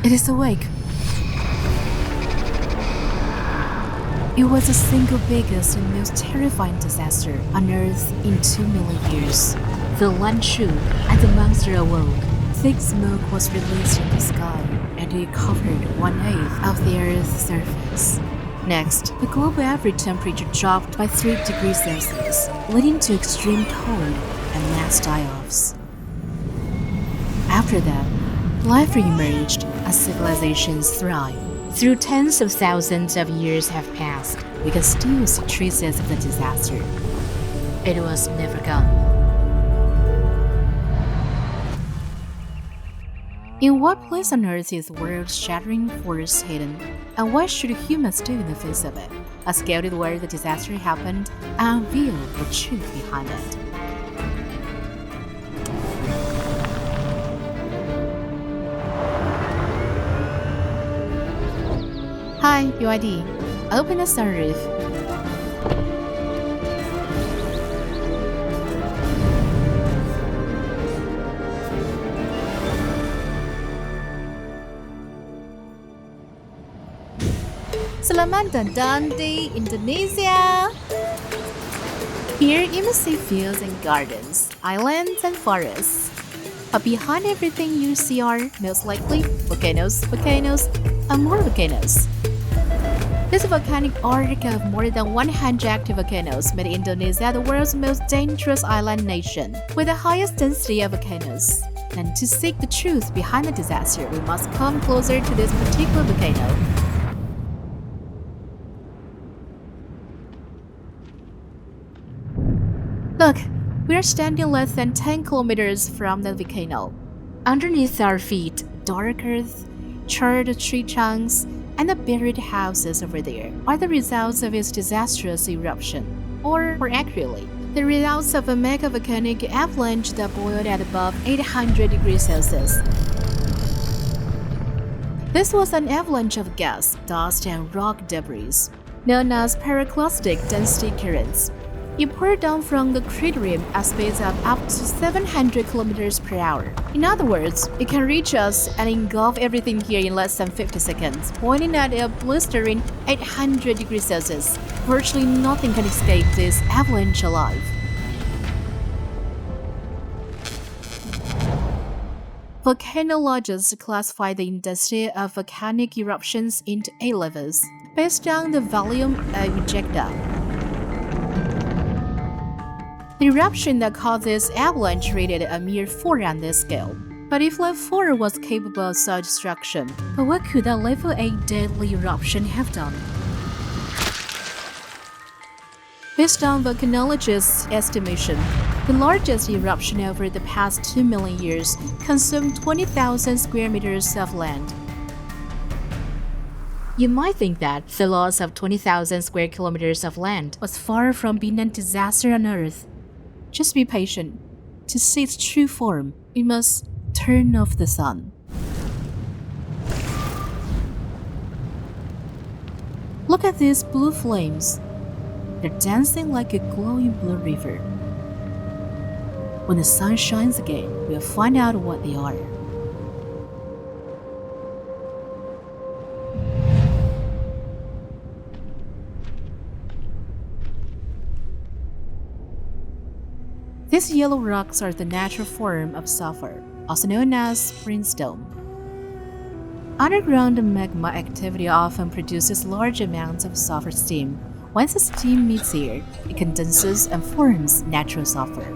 It is awake. It was the single biggest and most terrifying disaster on Earth in 2 million years. The land shook and the monster awoke. Thick smoke was released in the sky, and it covered 1/8 of the Earth's surface. Next, the global average temperature dropped by 3 degrees Celsius, leading to extreme cold and mass die-offs. After that, life re-emerged as civilizations thrived. Through tens of thousands of years have passed, we can still see traces of the disaster. It was never gone. In what place on Earth is world-shattering force hidden, and what should humans do in the face of it? A scouted where the disaster happened, and unveil the truth behind it. Hi, BYD. Open the sunroof. Selamat datang di Indonesia. Here you may see fields and gardens, islands and forests. But behind everything you see are, most likely, volcanoes, and more volcanoes. This volcanic arc of more than 100 active volcanoes made Indonesia the world's most dangerous island nation, with the highest density of volcanoes. And to seek the truth behind the disaster, we must come closer to this particular volcano. Look, we are standing less than 10 kilometers from the volcano. Underneath our feet, dark earth, charred tree trunks, and the buried houses over there are the results of its disastrous eruption, or more accurately, the results of a mega-volcanic avalanche that boiled at above 800 degrees Celsius. This was an avalanche of gas, dust, and rock debris, known as pyroclastic density currents. It poured down from the crater at speeds of up to 700 kilometers per hour. In other words, it can reach us and engulf everything here in less than 50 seconds, pointing at a blistering 800 degrees Celsius. Virtually nothing can escape this avalanche alive. Volcanologists classify the intensity of volcanic eruptions into 8 levels, based on the volume of ejecta. The eruption that causes avalanche rated a mere 4 on this scale. But if level 4 was capable of such destruction, but what could a level 8 deadly eruption have done? Based on volcanologists' estimation, the largest eruption over the past 2 million years consumed 20,000 square meters of land. You might think that the loss of 20,000 square kilometers of land was far from being a disaster on Earth. Just be patient. To see its true form, we must turn off the sun. Look at these blue flames. They're dancing like a glowing blue river. When the sun shines again, we'll find out what they are. These yellow rocks are the natural form of sulfur, also known as brimstone. Underground magma activity often produces large amounts of sulfur steam. Once the steam meets air, it condenses and forms natural sulfur,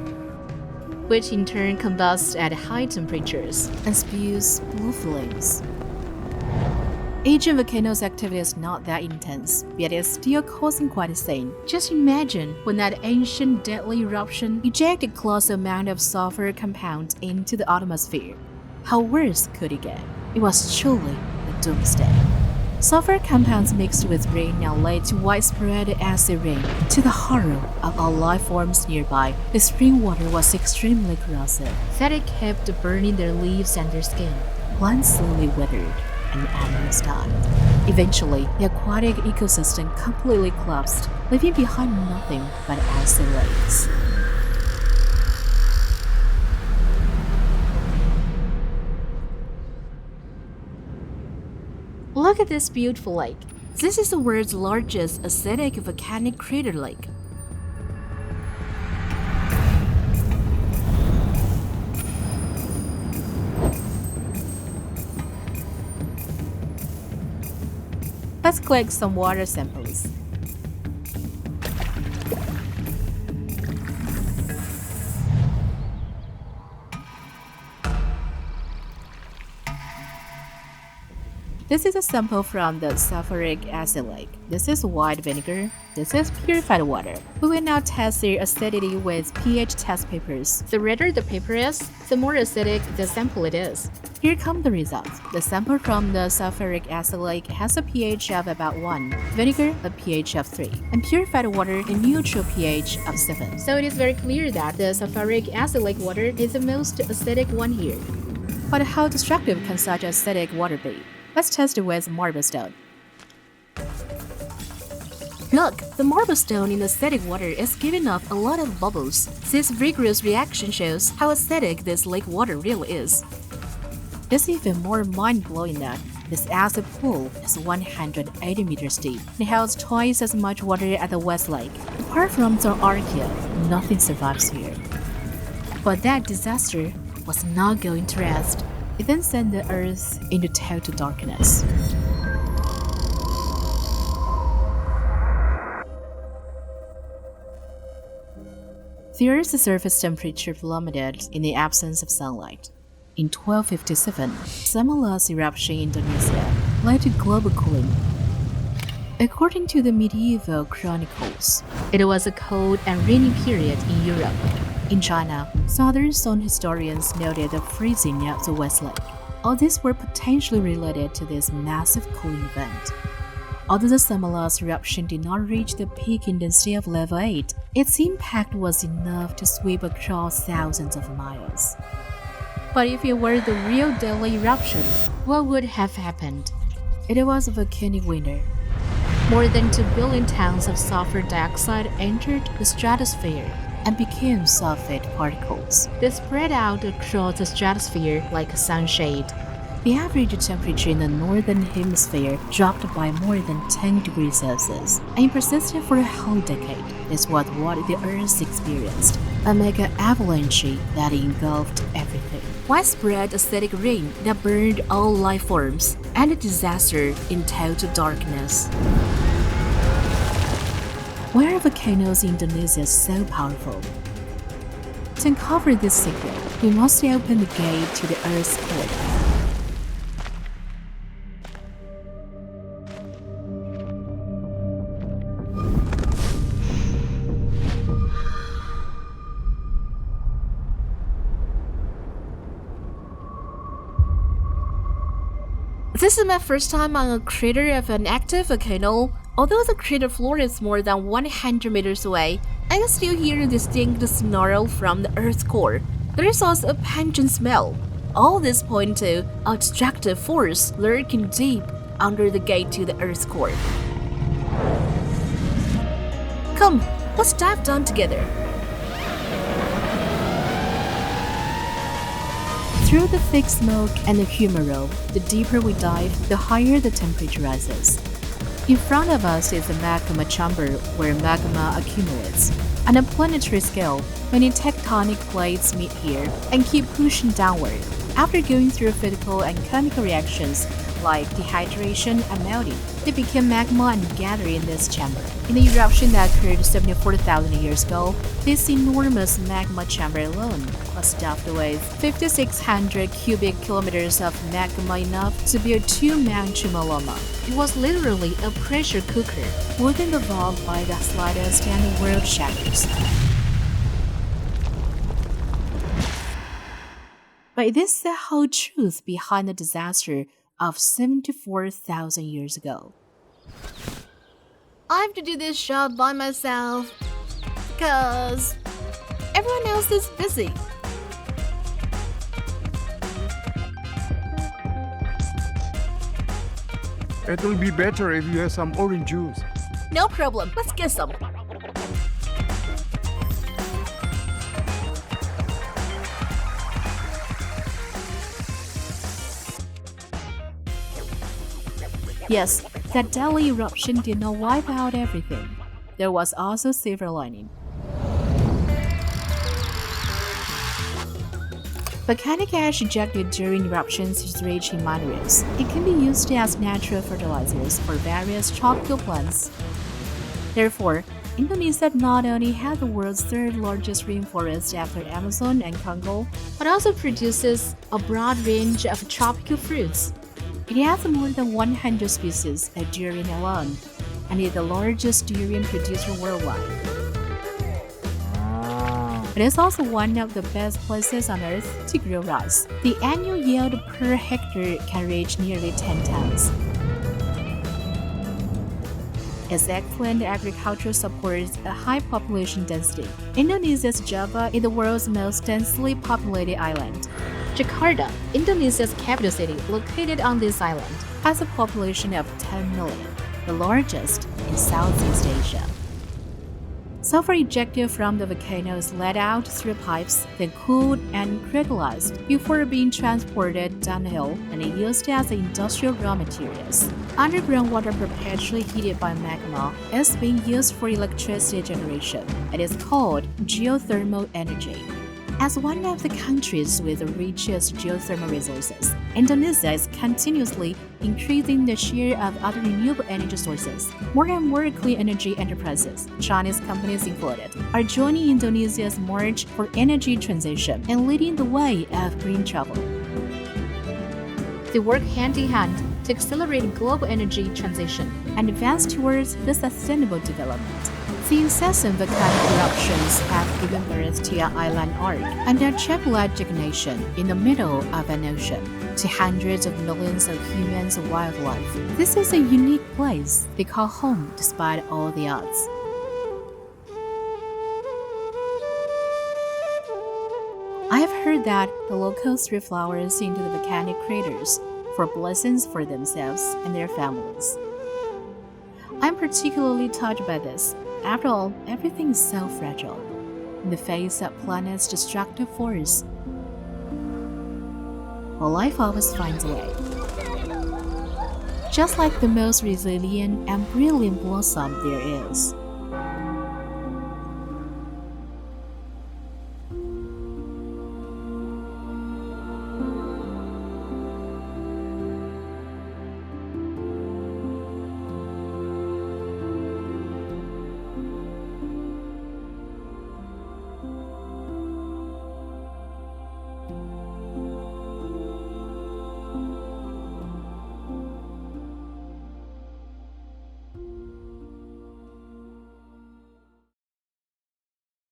which in turn combusts at high temperatures and spews blue flames. Asian volcanoes' activity is not that intense, yet it's still causing quite a scene. Just imagine when that ancient deadly eruption ejected colossal amount of sulfur compound into the atmosphere. How worse could it get? It was truly a doomsday. Sulfur compounds mixed with rain now led to widespread acid rain. To the horror of all life forms nearby, the spring water was extremely corrosive, that it kept burning their leaves and their skin. Plants slowly withered, and animals died. Eventually, the aquatic ecosystem completely collapsed, leaving behind nothing but acid lakes. Look at this beautiful lake. This is the world's largest acidic volcanic crater lake. Let's collect some water samples. This is a sample from the sulfuric acid lake. This is white vinegar. This is purified water. We will now test their acidity with pH test papers. The redder the paper is, the more acidic the sample it is. Here come the results. The sample from the sulfuric acid lake has a pH of about 1, vinegar a pH of 3, and purified water a neutral pH of 7. So it is very clear that the sulfuric acid lake water is the most acidic one here. But how destructive can such acidic water be? Let's test it with marble stone. Look, the marble stone in the acidic water is giving off a lot of bubbles. This vigorous reaction shows how acidic this lake water really is. It's even more mind-blowing that this acid pool is 180 meters deep and holds twice as much water as the West Lake. Apart from the Archaea, nothing survives here. But that disaster was not going to rest. It then sent the Earth into total darkness. The Earth's surface temperature plummeted in the absence of sunlight. In 1257, Semelas eruption in Indonesia led to global cooling. According to the medieval chronicles, it was a cold and rainy period in Europe. In China, southern zone historians noted the freezing of the West Lake. All these were potentially related to this massive cooling event. Although the Semelas eruption did not reach the peak intensity of level 8, its impact was enough to sweep across thousands of miles. But if it were the real deadly eruption, what would have happened? It was a volcanic winter. More than 2 billion tons of sulfur dioxide entered the stratosphere and became sulfate particles. They spread out across the stratosphere like a sunshade. The average temperature in the northern hemisphere dropped by more than 10 degrees Celsius, and it persisted for a whole decade. This was what the Earth experienced, a mega avalanche that engulfed everything. Widespread acidic rain that burned all life forms, and a disaster in total darkness. Why are volcanoes in Indonesia so powerful? To uncover this secret, we must open the gate to the Earth's core. This is my first time on a crater of an active volcano. Although the crater floor is more than 100 meters away, I can still hear a distinct snarl from the Earth's core. There is also a pungent smell. All this point to a destructive force lurking deep under the gate to the Earth's core. Come, let's dive down together. Through the thick smoke and the humidor, the deeper we dive, the higher the temperature rises. In front of us is the magma chamber where magma accumulates. On a planetary scale, many tectonic plates meet here and keep pushing downward. After going through physical and chemical reactions like dehydration and melting, they became magma and gather in this chamber. In the eruption that occurred 74,000 years ago, this enormous magma chamber alone was stuffed with 5,600 cubic kilometers of magma, enough to build 2 Mount Chumoloma. It was literally a pressure cooker. Within the valve by the slightest and the world shatters. But this is the whole truth behind the disaster of 74,000 years ago. I have to do this job by myself because everyone else is busy. It will be better if you have some orange juice. No problem, let's get some. Yes, that deadly eruption did not wipe out everything. There was also a silver lining. Volcanic ash ejected during eruptions is rich in minerals. It can be used as natural fertilizers for various tropical plants. Therefore, Indonesia not only has the world's third largest rainforest after Amazon and Congo, but also produces a broad range of tropical fruits. It has more than 100 species of durian alone, and is the largest durian producer worldwide. It is also one of the best places on earth to grow rice. The annual yield per hectare can reach nearly 10 tons. Its excellent agriculture supports a high population density. Indonesia's Java is the world's most densely populated island. Jakarta, Indonesia's capital city, located on this island, has a population of 10 million, the largest in Southeast Asia. Sulfur ejected from the volcano is let out through pipes, then cooled and crystallized before being transported downhill and used as industrial raw materials. Underground water perpetually heated by magma is being used for electricity generation. It is called geothermal energy. As one of the countries with the richest geothermal resources, Indonesia is continuously increasing the share of other renewable energy sources. More and more clean energy enterprises, Chinese companies included, are joining Indonesia's march for energy transition and leading the way of green travel. They work hand in hand to accelerate global energy transition and advance towards the sustainable development. The incessant volcanic eruptions have given birth to an island arc and a triple-edged nation in the middle of an ocean, to hundreds of millions of humans and wildlife. This is a unique place they call home despite all the odds. I have heard that the locals threw flowers into the volcanic craters for blessings for themselves and their families. I'm particularly touched by this. After all, everything is so fragile in the face of planet's destructive force. Well, life always finds a way. Just like the most resilient and brilliant blossom there is.